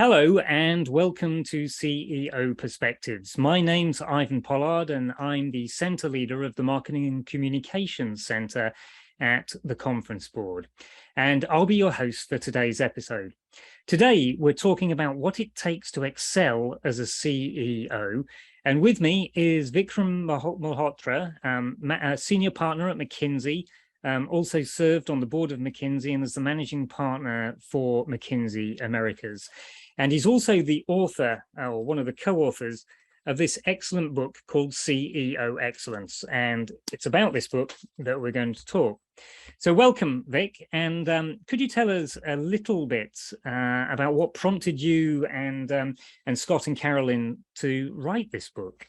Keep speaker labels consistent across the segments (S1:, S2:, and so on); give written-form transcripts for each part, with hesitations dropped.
S1: Hello and welcome to CEO Perspectives. My name's Ivan Pollard and I'm the Centre Leader of the Marketing and Communications Centre at the Conference Board. And I'll be your host for today's episode. Today, we're talking about what it takes to excel as a CEO. And with me is Vikram Malhotra, a senior partner at McKinsey, also served on the board of McKinsey and as the managing partner for McKinsey Americas. And he's also the author, or one of the co-authors, of this excellent book called CEO Excellence. And it's about this book that we're going to talk. So welcome, Vic. And could you tell us a little bit about what prompted you and Scott and Carolyn to write this book?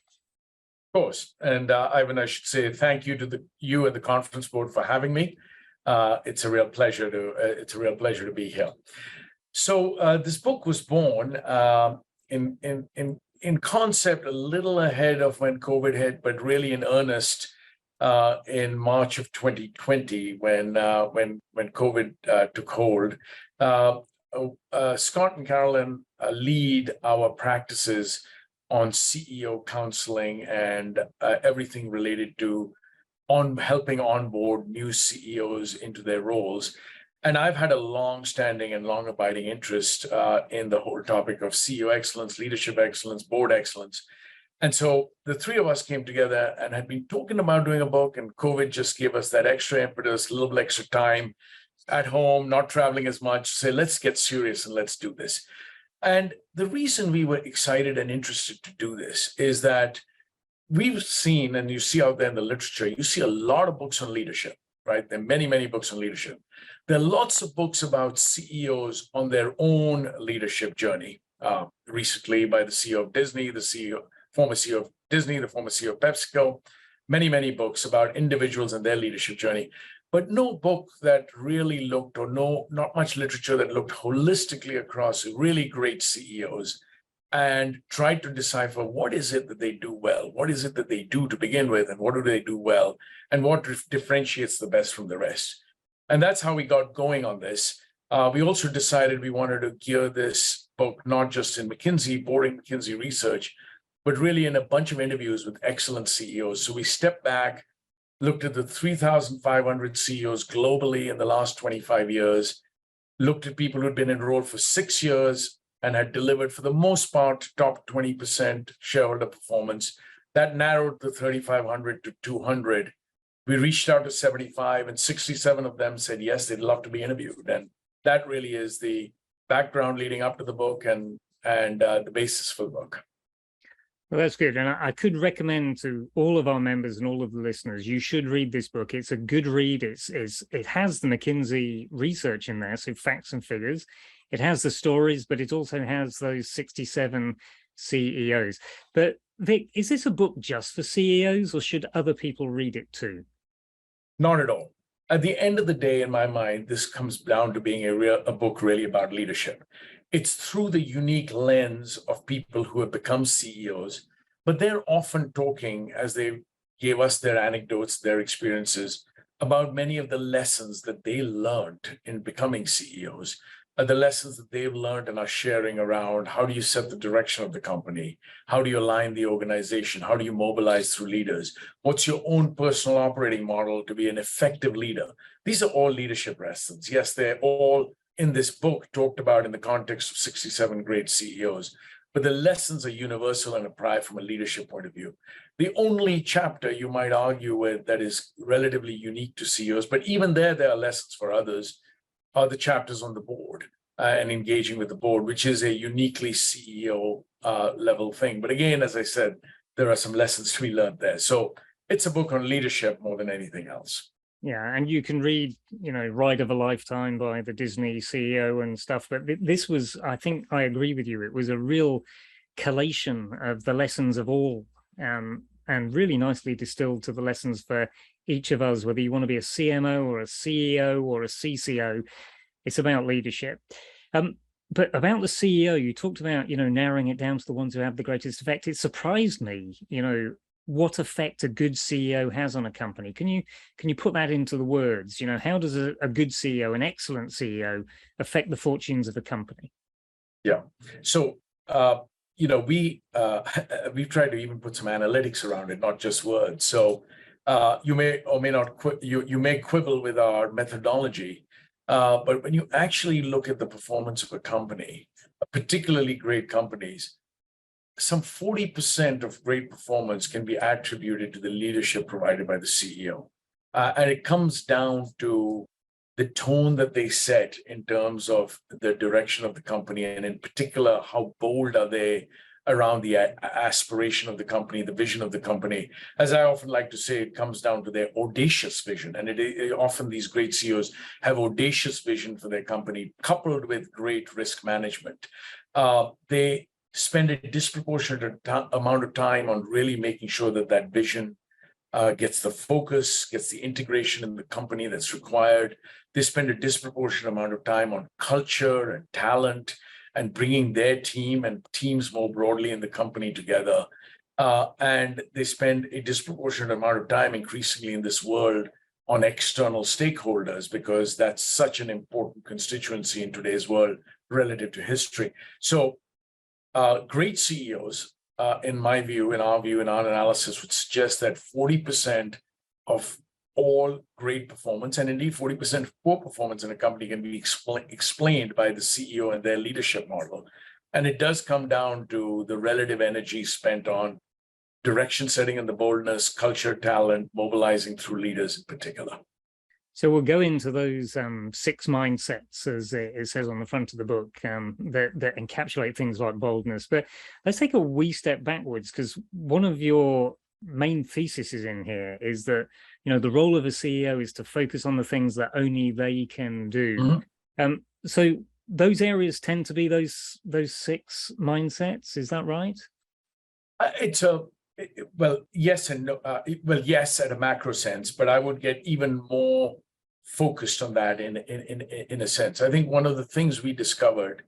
S2: Of course. And Ivan, I should say thank you to you and the Conference Board for having me. It's a real pleasure to be here. So this book was born in concept a little ahead of when COVID hit, but really in earnest in March of 2020 when COVID took hold. Scott and Carolyn lead our practices on CEO counseling and everything related to helping onboard new CEOs into their roles. And I've had a long-standing and long-abiding interest in the whole topic of CEO excellence, leadership excellence, board excellence. And so the three of us came together and had been talking about doing a book, and COVID just gave us that extra impetus, a little bit extra time at home, not traveling as much, say, let's get serious and let's do this. And the reason we were excited and interested to do this is that we've seen, and you see out there in the literature, you see a lot of books on leadership, right? There are many, many books on leadership. There are lots of books about CEOs on their own leadership journey. Recently by the CEO of Disney, former CEO of Disney, the former CEO of PepsiCo, many, many books about individuals and their leadership journey. But no book that really looked, or not much literature that looked holistically across really great CEOs and tried to decipher what is it that they do well, what is it that they do to begin with, and what do they do well, and what differentiates the best from the rest. And that's how we got going on this. We also decided we wanted to gear this book not just in McKinsey, boring McKinsey research, but really in a bunch of interviews with excellent CEOs. So we stepped back, looked at the 3,500 CEOs globally in the last 25 years, looked at people who'd been enrolled for 6 years and had delivered, for the most part, top 20% shareholder performance. That narrowed the 3,500 to 200. We reached out to 75, and 67 of them said, yes, they'd love to be interviewed. And that really is the background leading up to the book and the basis for the book.
S1: Well, that's good. And I could recommend to all of our members and all of the listeners, you should read this book. It's a good read. It has the McKinsey research in there, so facts and figures. It has the stories, but it also has those 67 CEOs. But Vic, is this a book just for CEOs, or should other people read it too?
S2: Not at all. At the end of the day, in my mind, this comes down to being a book really about leadership. It's through the unique lens of people who have become CEOs, but they're often talking, as they gave us their anecdotes, their experiences, about many of the lessons that they learned in becoming CEOs, the lessons that they've learned and are sharing around how do you set the direction of the company? How do you align the organization? How do you mobilize through leaders? What's your own personal operating model to be an effective leader? These are all leadership lessons. Yes, they're all in this book talked about in the context of 67 great CEOs, but the lessons are universal and apply from a leadership point of view. The only chapter you might argue with that is relatively unique to CEOs, but even there are lessons for others, are the chapters on the board and engaging with the board, which is a uniquely CEO level thing. But again, as I said, there are some lessons to be learned there. So it's a book on leadership more than anything else.
S1: Yeah, and you can read, Ride of a Lifetime by the Disney CEO and stuff. But this was, I think I agree with you, it was a real collation of the lessons of all and really nicely distilled to the lessons for each of us, whether you want to be a CMO or a CEO or a CCO. It's about leadership. But about the CEO, you talked about, narrowing it down to the ones who have the greatest effect. It surprised me, what effect a good CEO has on a company. Can you put that into the words? How does a good CEO, an excellent CEO, affect the fortunes of a company?
S2: Yeah. So, we've tried to even put some analytics around it, not just words. So, you may or may not you may quibble with our methodology, but when you actually look at the performance of a company, particularly great companies, some 40% of great performance can be attributed to the leadership provided by the CEO. And it comes down to the tone that they set in terms of the direction of the company, and in particular, how bold are they around the aspiration of the company, the vision of the company. As I often like to say, it comes down to their audacious vision. And often these great CEOs have audacious vision for their company, coupled with great risk management. They spend a disproportionate amount of time on really making sure that that vision gets the focus, gets the integration in the company that's required. They spend a disproportionate amount of time on culture and talent and bringing their team and teams more broadly in the company together. And they spend a disproportionate amount of time increasingly in this world on external stakeholders, because that's such an important constituency in today's world relative to history. So great CEOs, in my view, in our view, in our analysis, would suggest that 40% of all great performance, and indeed 40% of poor performance in a company, can be explained by the CEO and their leadership model. And it does come down to the relative energy spent on direction setting and the boldness, culture, talent, mobilizing through leaders in particular.
S1: So we'll go into those 6 mindsets, as it says on the front of the book, that encapsulate things like boldness. But let's take a wee step backwards, because one of your main theses in here is that, the role of a CEO is to focus on the things that only they can do. Mm-hmm. So those areas tend to be those 6 mindsets. Is that right?
S2: Well, yes and no. Yes, at a macro sense, but I would get even more focused on that in a sense. I think one of the things we discovered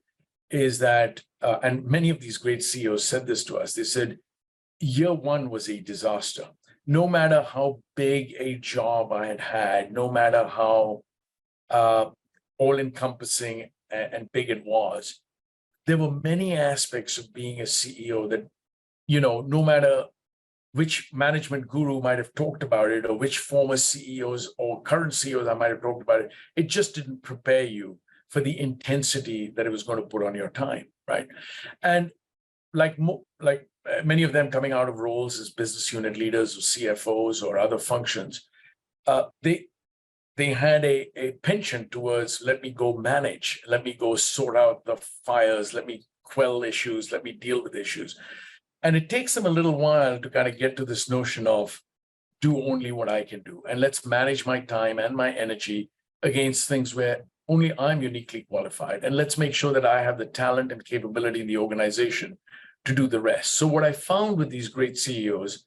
S2: is that, and many of these great CEOs said this to us. They said, year 1 was a disaster. No matter how big a job I had, no matter how all-encompassing and big it was, there were many aspects of being a CEO that, no matter which management guru might have talked about it, or which former CEOs or current CEOs I might have talked about it, it just didn't prepare you for the intensity that it was going to put on your time, right? And like many of them coming out of roles as business unit leaders or CFOs or other functions, they had a penchant towards, let me go manage, let me go sort out the fires, let me quell issues, let me deal with issues. And it takes them a little while to kind of get to this notion of do only what I can do. And let's manage my time and my energy against things where only I'm uniquely qualified. And let's make sure that I have the talent and capability in the organization to do the rest. So what I found with these great CEOs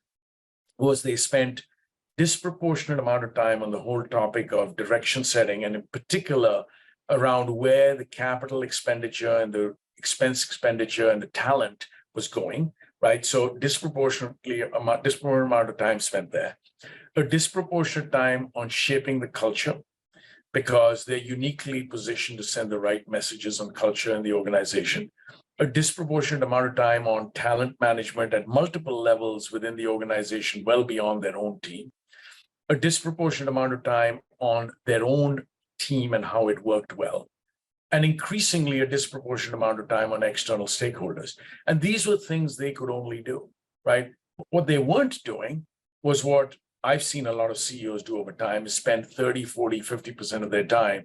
S2: was they spent disproportionate amount of time on the whole topic of direction setting, and in particular around where the capital expenditure and the expense expenditure and the talent was going, right? So disproportionate amount of time spent there. A disproportionate time on shaping the culture, because they're uniquely positioned to send the right messages on culture in the organization. A disproportionate amount of time on talent management at multiple levels within the organization, well beyond their own team. A disproportionate amount of time on their own team and how it worked well. And increasingly a disproportionate amount of time on external stakeholders. And these were things they could only do, right? What they weren't doing was what I've seen a lot of CEOs do over time, is spend 30, 40, 50% of their time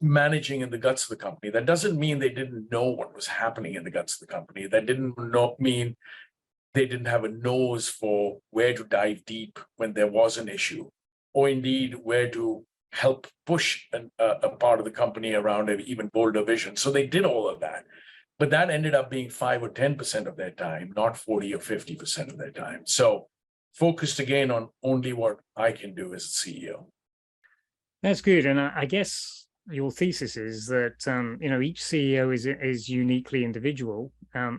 S2: managing in the guts of the company. That doesn't mean they didn't know what was happening in the guts of the company. That didn't mean they didn't have a nose for where to dive deep when there was an issue, or indeed where to help push a part of the company around an even bolder vision. So they did all of that, but that ended up being 5 or 10% of their time, not 40 or 50% of their time. So focused again on only what I can do as a CEO.
S1: That's good. And I guess your thesis is that each CEO is uniquely individual,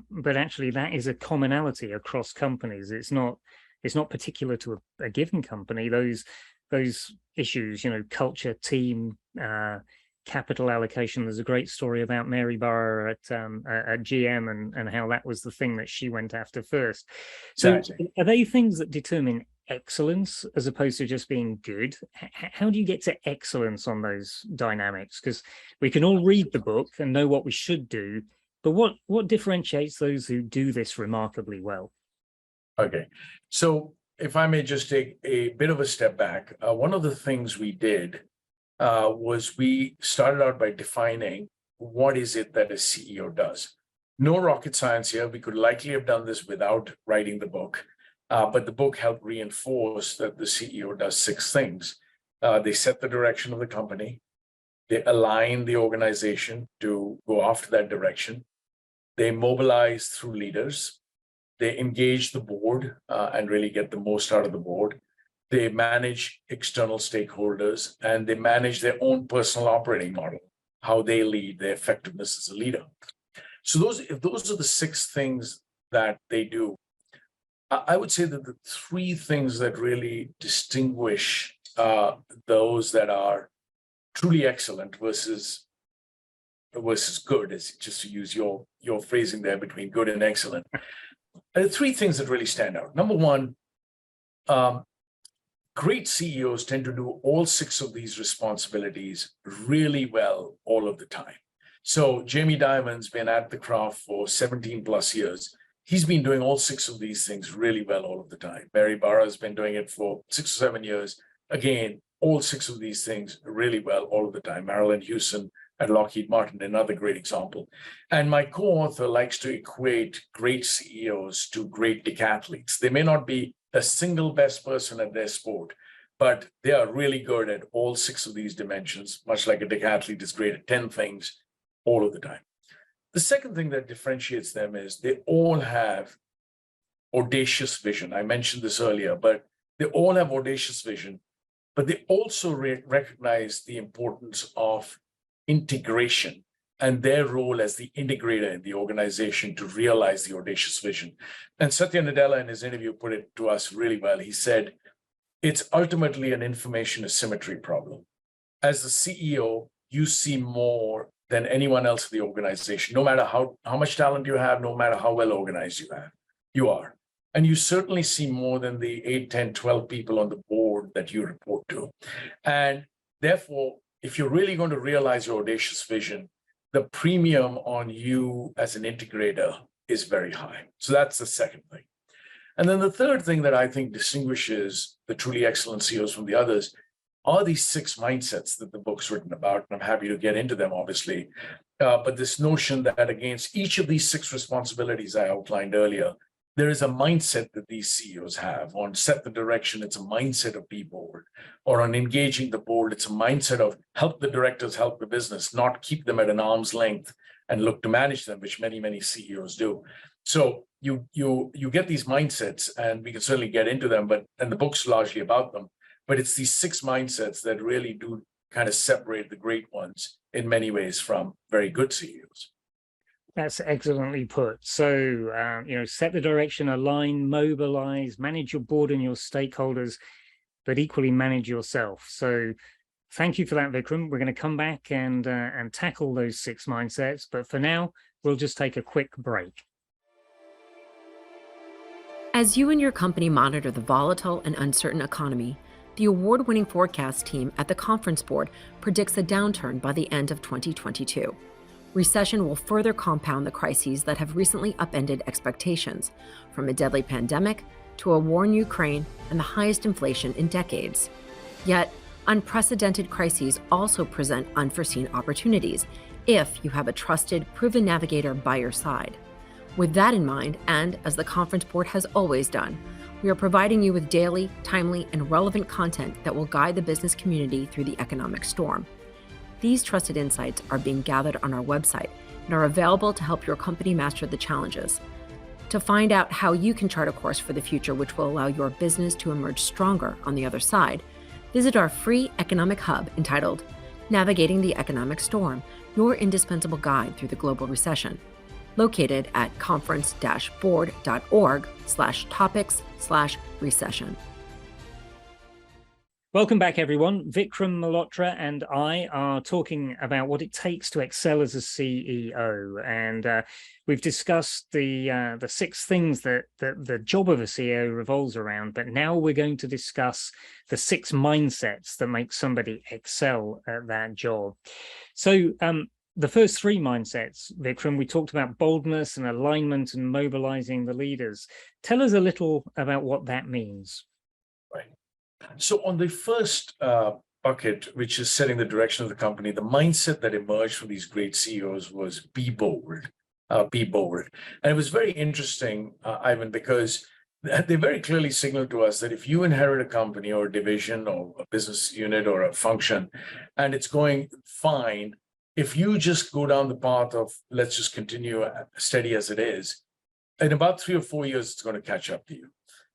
S1: but actually that is a commonality across companies. It's not particular to a given company. Those issues, culture, team, capital allocation. There's a great story about Mary Barra at GM and how that was the thing that she went after first. So
S2: Exactly.
S1: are they things that determine excellence as opposed to just being good? How do you get to excellence on those dynamics? Because we can all read the book and know what we should do, but what differentiates those who do this remarkably well?
S2: Okay. So if I may just take a bit of a step back, one of the things we did was we started out by defining what is it that a CEO does. No rocket science here. We could likely have done this without writing the book, but the book helped reinforce that the CEO does 6 things. They set the direction of the company. They align the organization to go after that direction. They mobilize through leaders. They engage the board and really get the most out of the board. They manage external stakeholders, and they manage their own personal operating model, how they lead, their effectiveness as a leader. So if those are the 6 things that they do, I would say that the 3 things that really distinguish those that are truly excellent versus good, is just to use your phrasing there between good and excellent. There are 3 things that really stand out. Number one, great CEOs tend to do all 6 of these responsibilities really well all of the time. So Jamie Dimon's been at the craft for 17 plus years. He's been doing all 6 of these things really well all of the time. Mary Barra has been doing it for 6 or 7 years. Again, all 6 of these things really well all of the time. Marilyn Hewson at Lockheed Martin, another great example. And my co-author likes to equate great CEOs to great decathletes. They may not be the single best person at their sport, but they are really good at all 6 of these dimensions, much like a decathlete is great at 10 things all of the time. The second thing that differentiates them is they all have audacious vision. I mentioned this earlier, but they all have audacious vision, but they also recognize the importance of integration and their role as the integrator in the organization to realize the audacious vision. And Satya Nadella in his interview put it to us really well. He said, it's ultimately an information asymmetry problem. As the CEO, you see more than anyone else in the organization, no matter how much talent you have, no matter how well organized you are. And you certainly see more than the 8, 10, 12 people on the board that you report to. And therefore, if you're really going to realize your audacious vision, the premium on you as an integrator is very high. So that's the second thing. And then the third thing that I think distinguishes the truly excellent CEOs from the others are these 6 mindsets that the book's written about. And I'm happy to get into them, obviously. But this notion that against each of these 6 responsibilities I outlined earlier, there is a mindset that these CEOs have. On set the direction, it's a mindset of be bold. Or on engaging the board, it's a mindset of help the directors help the business, not keep them at an arm's length and look to manage them, which many, many CEOs do. So you get these mindsets, and we can certainly get into them, and the book's largely about them. But it's these 6 mindsets that really do kind of separate the great ones in many ways from very good CEOs.
S1: That's excellently put. So, set the direction, align, mobilize, manage your board and your stakeholders, but equally manage yourself. So thank you for that, Vikram. We're going to come back and tackle those 6 mindsets. But for now, we'll just take a quick break.
S3: As you and your company monitor the volatile and uncertain economy, the award-winning forecast team at the Conference Board predicts a downturn by the end of 2022. Recession will further compound the crises that have recently upended expectations, from a deadly pandemic to a war in Ukraine and the highest inflation in decades. Yet, unprecedented crises also present unforeseen opportunities if you have a trusted, proven navigator by your side. With that in mind, and as the Conference Board has always done, we are providing you with daily, timely, and relevant content that will guide the business community through the economic storm. These trusted insights are being gathered on our website and are available to help your company master the challenges. To find out how you can chart a course for the future which will allow your business to emerge stronger on the other side, visit our free economic hub entitled Navigating the Economic Storm, your indispensable guide through the global recession, located at conference-board.org/topics/recession.
S1: Welcome back, everyone. Vikram Malhotra and I are talking about what it takes to excel as a CEO, and we've discussed the 6 things that the job of a CEO revolves around. But now we're going to discuss the 6 mindsets that make somebody excel at that job. So, the first 3 mindsets, Vikram, we talked about boldness and alignment and mobilizing the leaders. Tell us a little about what that means.
S2: Right. So on the first bucket, which is setting the direction of the company, the mindset that emerged from these great CEOs was be bold, be bold. And it was very interesting, Ivan, because they very clearly signaled to us that if you inherit a company or a division or a business unit or a function, and it's going fine, if you just go down the path of let's just continue steady as it is, in about 3 or 4 years, it's going to catch up to you.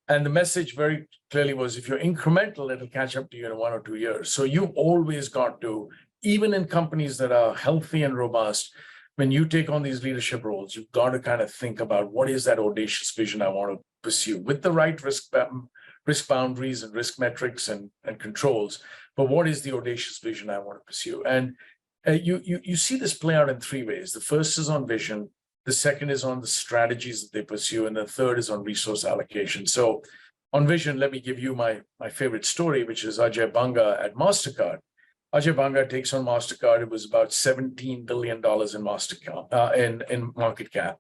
S2: And the message very clearly was, if you're incremental, it'll catch up to you in 1 or 2 years. So you've always got to, even in companies that are healthy and robust, when you take on these leadership roles, you've got to kind of think about what is that audacious vision I want to pursue with the right risk boundaries and risk metrics and controls. But what is the audacious vision I want to pursue? And you see this play out in 3 ways. The first is on vision. The second is on the strategies that they pursue. And the third is on resource allocation. So on vision, let me give you my favorite story, which is Ajay Banga at MasterCard. Ajay Banga takes on MasterCard. It was about $17 billion in MasterCard in market cap.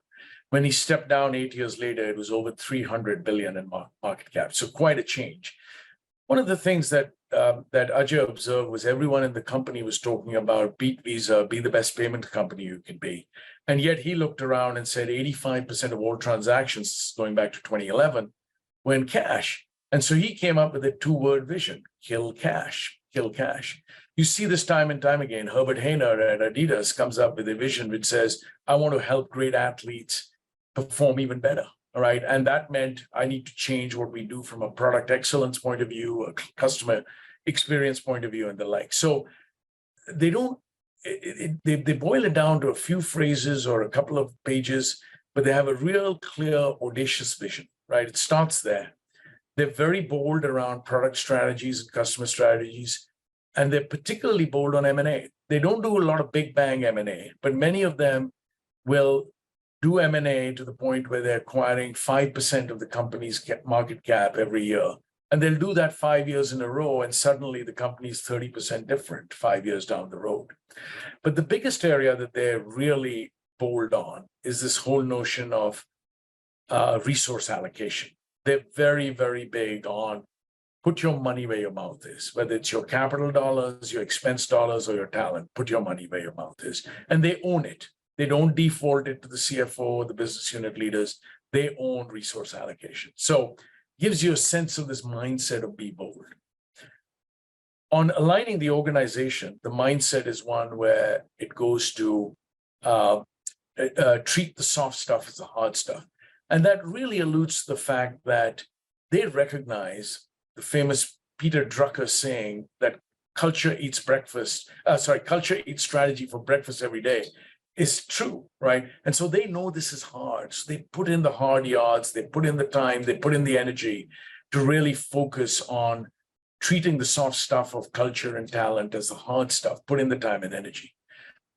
S2: When he stepped down 8 years later, it was over 300 billion in market cap. So quite a change. One of the things that Ajay observed was everyone in the company was talking about beat Visa, be the best payment company you can be. And yet he looked around and said 85% of all transactions going back to 2011 were in cash. And so he came up with a 2-word vision: kill cash, kill cash. You see this time and time again. Herbert Hainer at Adidas comes up with a vision which says, I want to help great athletes perform even better. All right. And that meant I need to change what we do from a product excellence point of view, a customer experience point of view, and the like. So they don't, they boil it down to a few phrases or a couple of pages, but they have a real clear, audacious vision, right? It starts there. They're very bold around product strategies and customer strategies, and they're particularly bold on M&A. They don't do a lot of big bang M&A, but many of them will do M&A to the point where they're acquiring 5% of the company's market cap every year. And they'll do that 5 years in a row, and suddenly the company's 30% different 5 years down the road. But the biggest area that they're really bold on is this whole notion of resource allocation. They're very, very big on put your money where your mouth is, whether it's your capital dollars, your expense dollars, or your talent. Put your money where your mouth is. And they own it. They don't default it to the CFO or the business unit leaders. They own resource allocation. So gives you a sense of this mindset of be bold. On aligning the organization, the mindset is one where it goes to treat the soft stuff as the hard stuff. And that really alludes to the fact that they recognize the famous Peter Drucker saying that culture eats strategy for breakfast every day is true, right? And so they know this is hard. So they put in the hard yards, they put in the time, they put in the energy to really focus on treating the soft stuff of culture and talent as the hard stuff, put in the time and energy.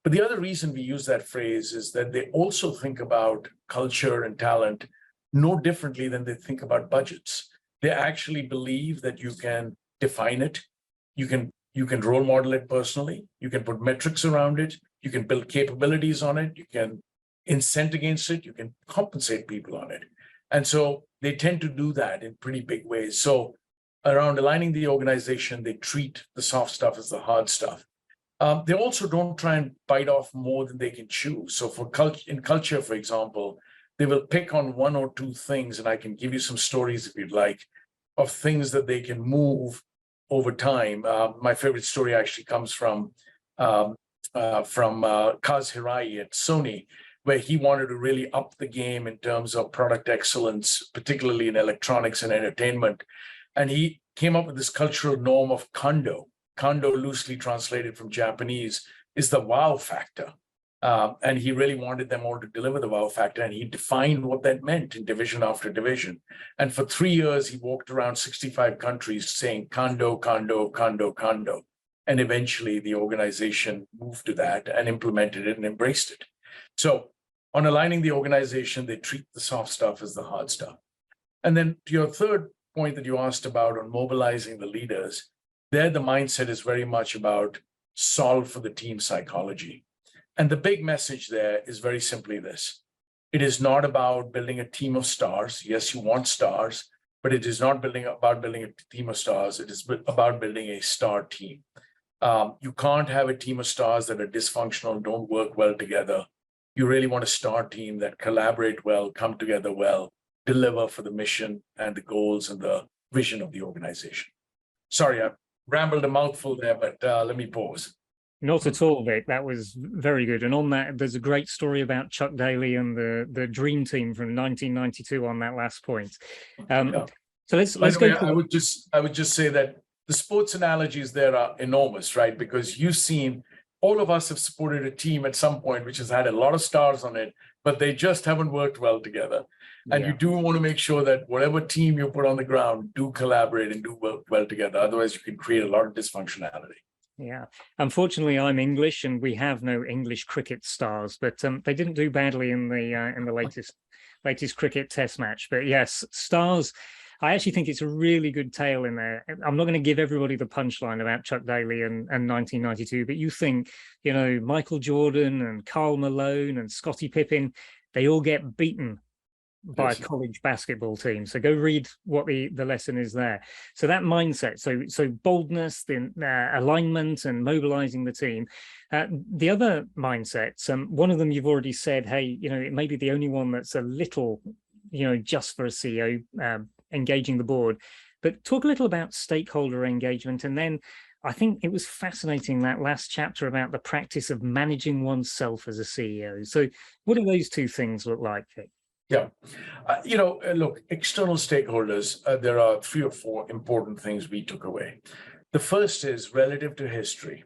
S2: But the other reason we use that phrase is that they also think about culture and talent no differently than they think about budgets. They actually believe that you can define it, you can role model it personally, you can put metrics around it, you can build capabilities on it, you can incent against it, you can compensate people on it. And so they tend to do that in pretty big ways. So around aligning the organization, they treat the soft stuff as the hard stuff. They also don't try and bite off more than they can chew. So in culture, for example, they will pick on 1 or 2 things, and I can give you some stories if you'd like, of things that they can move over time. My favorite story actually comes from Kaz Hirai at Sony, where he wanted to really up the game in terms of product excellence, particularly in electronics and entertainment. And he came up with this cultural norm of Kando. Kando, loosely translated from Japanese, is the wow factor. And he really wanted them all to deliver the wow factor. And he defined what that meant in division after division. And for 3 years, he walked around 65 countries saying condo, condo, condo, condo. And eventually the organization moved to that and implemented it and embraced it. So on aligning the organization, they treat the soft stuff as the hard stuff. And then to your third point that you asked about on mobilizing the leaders, there the mindset is very much about solve for the team psychology. And the big message there is very simply this. It is not about building a team of stars. Yes, you want stars, but it is not about building a team of stars. It is about building a star team. You can't have a team of stars that are dysfunctional, don't work well together. You really want a star team that collaborate well, come together well, deliver for the mission and the goals and the vision of the organization. Sorry, I rambled a mouthful there, but let me pause.
S1: Not at all, Vic. That was very good. And on that, there's a great story about Chuck Daly and the Dream Team from 1992 on that last point.
S2: Yeah.
S1: So let's go.
S2: I would just say that the sports analogies there are enormous, right? Because you've seen all of us have supported a team at some point which has had a lot of stars on it, but they just haven't worked well together. And you do want to make sure that whatever team you put on the ground do collaborate and do work well together. Otherwise, you can create a lot of dysfunctionality.
S1: Yeah, unfortunately, I'm English, and we have no English cricket stars, but they didn't do badly in the latest cricket test match. But yes, stars. I actually think it's a really good tale in there. I'm not going to give everybody the punchline about Chuck Daly and 1992, but you think, Michael Jordan and Karl Malone and Scottie Pippen, they all get beaten by a college basketball team. So go read what the lesson is there. So that mindset, so boldness, the alignment and mobilizing the team. The other mindsets, one of them you've already said, hey, it may be the only one that's a little, just for a CEO, engaging the board. But talk a little about stakeholder engagement. And then I think it was fascinating, that last chapter about the practice of managing oneself as a CEO. So what do those two things look like, Vic?
S2: Yeah. Look, external stakeholders, there are 3 or 4 important things we took away. The first is relative to history.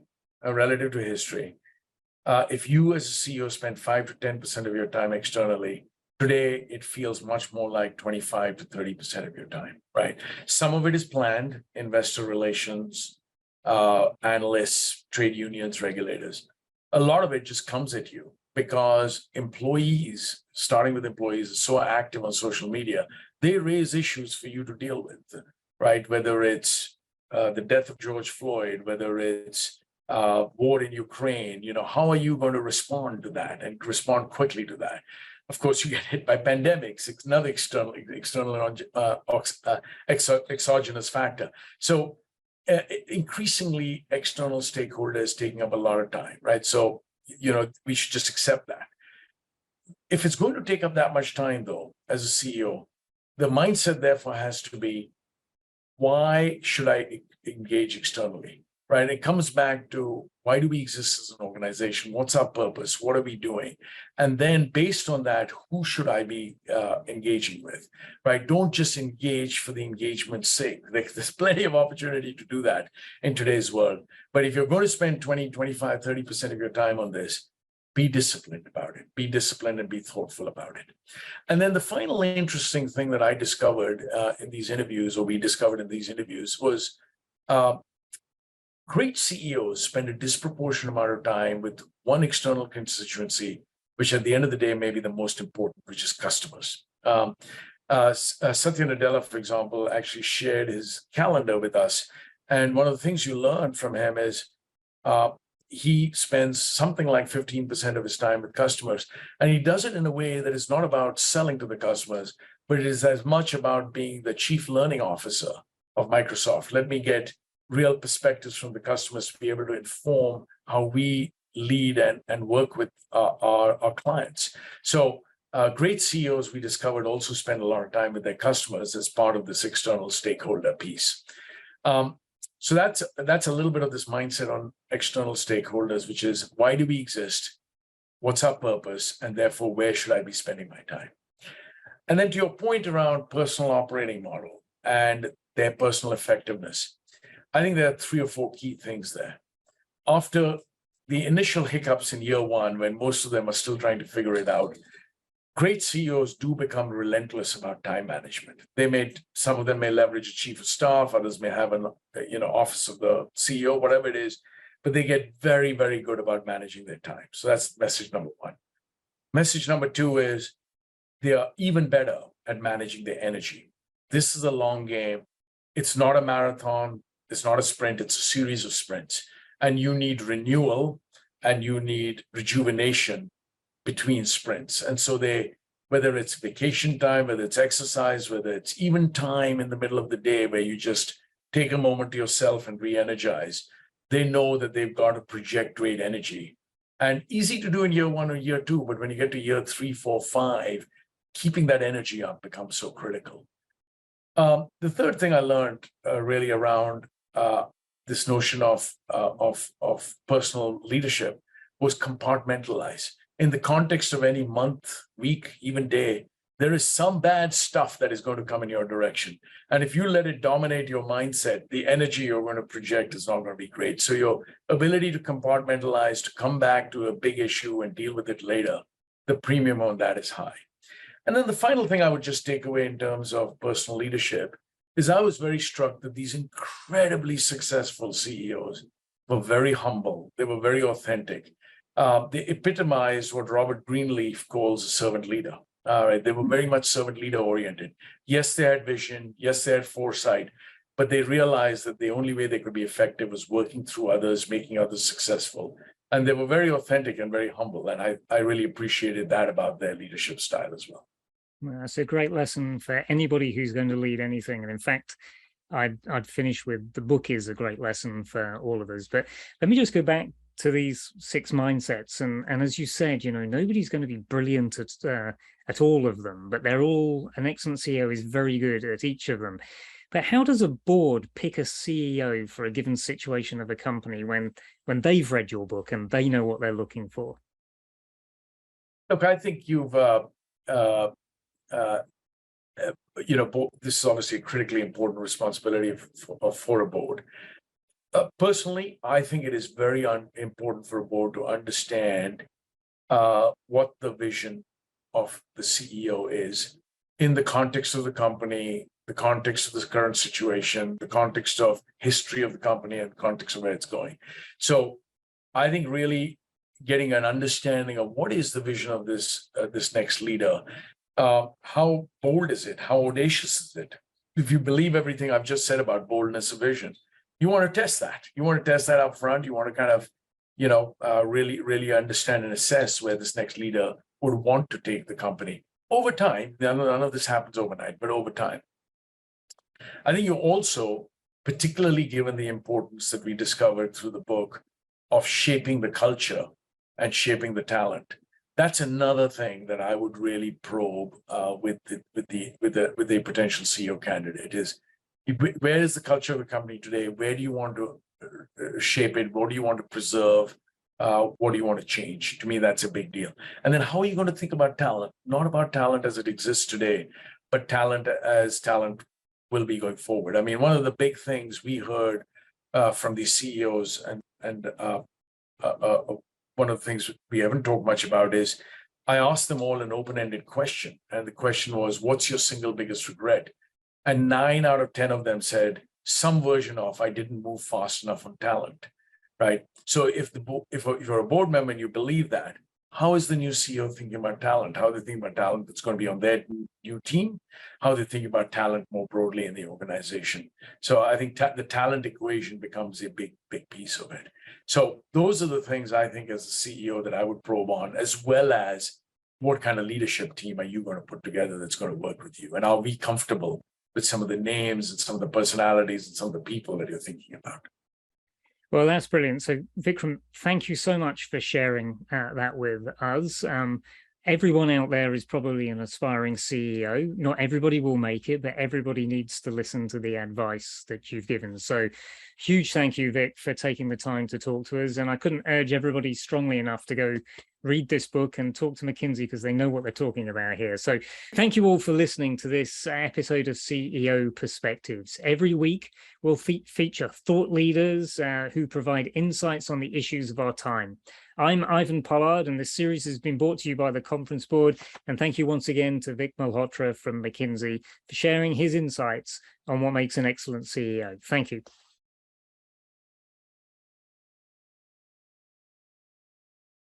S2: If you as a CEO spend 5 to 10% of your time externally, today it feels much more like 25 to 30% of your time, right? Some of it is planned, investor relations, analysts, trade unions, regulators. A lot of it just comes at you, because employees, starting with employees, are so active on social media, they raise issues for you to deal with, right? Whether it's the death of George Floyd, whether it's war in Ukraine, how are you going to respond to that and respond quickly to that? Of course, you get hit by pandemics, it's another external exogenous factor. So increasingly, external stakeholders taking up a lot of time, right? So we should just accept that. If it's going to take up that much time, though, as a CEO, the mindset therefore has to be, why should I engage externally, right? It comes back to, why do we exist as an organization? What's our purpose? What are we doing? And then based on that, who should I be engaging with, right? Don't just engage for the engagement's sake. There's plenty of opportunity to do that in today's world. But if you're going to spend 20, 25, 30% of your time on this, be disciplined about it. Be disciplined and be thoughtful about it. And then the final interesting thing that I discovered in these interviews, or we discovered in these interviews, was great CEOs spend a disproportionate amount of time with one external constituency, which at the end of the day may be the most important, which is customers. Satya Nadella, for example, actually shared his calendar with us. And one of the things you learn from him is he spends something like 15% of his time with customers. And he does it in a way that is not about selling to the customers, but it is as much about being the chief learning officer of Microsoft. Let me get real perspectives from the customers to be able to inform how we lead and work with our clients. So great CEOs, we discovered, also spend a lot of time with their customers as part of this external stakeholder piece. So that's a little bit of this mindset on external stakeholders, which is, why do we exist? What's our purpose? And therefore, where should I be spending my time? And then to your point around personal operating model and their personal effectiveness, I think there are 3 or 4 key things there. After the initial hiccups in year one, when most of them are still trying to figure it out, great CEOs do become relentless about time management. Some of them may leverage a chief of staff, others may have an office of the CEO, whatever it is, but they get very, very good about managing their time. So that's message number one. Message number two is they are even better at managing their energy. This is a long game. It's not a marathon. It's not a sprint. It's a series of sprints. And you need renewal and you need rejuvenation between sprints. And so whether it's vacation time, whether it's exercise, whether it's even time in the middle of the day where you just take a moment to yourself and re-energize, they know that they've got to project great energy. And easy to do in year one or year two, but when you get to year 3, 4, 5, keeping that energy up becomes so critical. The third thing I learned really around this notion of personal leadership was compartmentalize. In the context of any month, week, even day, there is some bad stuff that is going to come in your direction. And if you let it dominate your mindset, the energy you're going to project is not going to be great. So your ability to compartmentalize, to come back to a big issue and deal with it later, the premium on that is high. And then the final thing I would just take away in terms of personal leadership is I was very struck that these incredibly successful CEOs were very humble. They were very authentic. They epitomized what Robert Greenleaf calls a servant leader. They were very much servant leader oriented. Yes, they had vision. Yes, they had foresight, but they realized that the only way they could be effective was working through others, making others successful. And they were very authentic and very humble. And I really appreciated that about their leadership style as well.
S1: That's a great lesson for anybody who's going to lead anything. And in fact, I'd finish with the book is a great lesson for all of us. But let me just go back to these 6 mindsets. And as you said, nobody's going to be brilliant at all of them, but an excellent CEO is very good at each of them. But how does a board pick a CEO for a given situation of a company when they've read your book and they know what they're looking for?
S2: Look, I think you've, this is obviously a critically important responsibility for a board. Personally, I think it is very important for a board to understand what the vision of the CEO is in the context of the company, the context of the current situation, the context of history of the company, and the context of where it's going. So I think really getting an understanding of what is the vision of this next leader, how bold is it, how audacious is it? If you believe everything I've just said about boldness of vision, you want to test that. You want to test that up front. You want to kind of, really, really understand and assess where this next leader would want to take the company over time. None of this happens overnight, but over time. I think you also, particularly given the importance that we discovered through the book of shaping the culture and shaping the talent, that's another thing that I would really probe with the potential CEO candidate is, where is the culture of the company today? Where do you want to shape it? What do you want to preserve? What do you want to change? To me, that's a big deal. And then how are you going to think about talent? Not about talent as it exists today, but talent as talent will be going forward. I mean, one of the big things we heard from these CEOs and one of the things we haven't talked much about is I asked them all an open-ended question. And the question was, what's your single biggest regret? And 9 out of 10 of them said some version of, I didn't move fast enough on talent, right? So if you're a board member and you believe that, how is the new CEO thinking about talent? How are they thinking about talent that's going to be on their new team? How are they thinking about talent more broadly in the organization? So I think the talent equation becomes a big, big piece of it. So those are the things I think as a CEO that I would probe on, as well as what kind of leadership team are you going to put together that's going to work with you? And are we comfortable with some of the names and some of the personalities and some of the people that you're thinking about?
S1: Well, that's brilliant. So, Vikram, thank you so much for sharing that with us. Everyone out there is probably an aspiring CEO. Not everybody will make it, but everybody needs to listen to the advice that you've given. So huge thank you, Vic, for taking the time to talk to us. And I couldn't urge everybody strongly enough to go read this book and talk to McKinsey, because they know what they're talking about here. So thank you all for listening to this episode of CEO Perspectives. Every week, we'll feature thought leaders who provide insights on the issues of our time. I'm Ivan Pollard, and this series has been brought to you by the Conference Board. And thank you once again to Vikram Malhotra from McKinsey for sharing his insights on what makes an excellent CEO. Thank you.